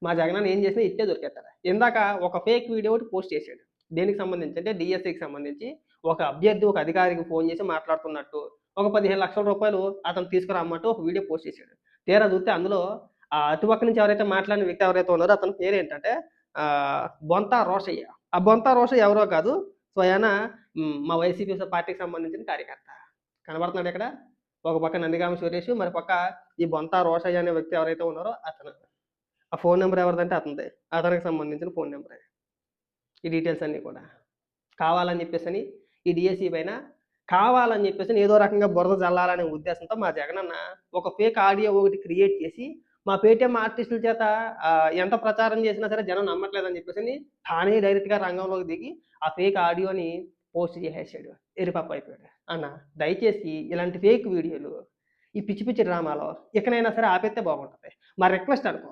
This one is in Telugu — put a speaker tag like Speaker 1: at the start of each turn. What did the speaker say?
Speaker 1: మా జగనన్న ఏం చేసినా ఇట్టే దొరికేస్తాడు. ఇందాక ఒక ఫేక్ వీడియో ఒకటి పోస్ట్ చేశాడు. దేనికి సంబంధించి అంటే డీఎస్సీకి సంబంధించి ఒక అభ్యర్థి ఒక అధికారికి ఫోన్ చేసి మాట్లాడుతున్నట్టు, ఒక రూ. 15,00,000 అతను తీసుకురమ్మంటూ ఒక వీడియో పోస్ట్ చేశాడు. తీరా చూస్తే అందులో అటుపక్క నుంచి ఎవరైతే మాట్లాడిన వ్యక్తి ఎవరైతే ఉన్నారో అతని పేరేంటంటే బొంతా రోషయ్య. ఆ బొంతా రోషయ్య ఎవరో కాదు స్వయాన మా వైసీపీ పార్టీకి సంబంధించిన కార్యకర్త. కనబడుతున్నాడా ఇక్కడ? ఒక పక్క నందిగామ సురేష్, మరో పక్క ఈ బొంతా రోషయ్య అనే వ్యక్తి ఎవరైతే ఉన్నారో అతను. ఆ ఫోన్ నెంబర్ ఎవరిదంటే అతనిదే. అతనికి సంబంధించిన ఫోన్ నెంబరే. ఈ డీటెయిల్స్ అన్నీ కూడా. కావాలని చెప్పేసని ఈ డీఎస్సీ పైన కావాలని చెప్పేసి ఏదో రకంగా బురద జల్లాలనే ఉద్దేశంతో మా జగనన్న ఒక ఫేక్ ఆడియో ఒకటి క్రియేట్ చేసి మా పేటీఎం ఆర్టిస్టుల చేత ఎంత ప్రచారం చేసినా సరే జనం నమ్మట్లేదని చెప్పేసని తానే డైరెక్ట్‌గా రంగంలోకి దిగి ఆ ఫేక్ ఆడియోని పోస్ట్ చేసేసాడు. ఎరిపప్ప అయిపోయాడు. అన్న దయచేసి ఇలాంటి ఫేక్ వీడియోలు, ఈ పిచ్చి పిచ్చి డ్రామాలు ఇకనైనా సరే ఆపేత్తే బాగుంటది. మా రిక్వెస్ట్ అనుకో.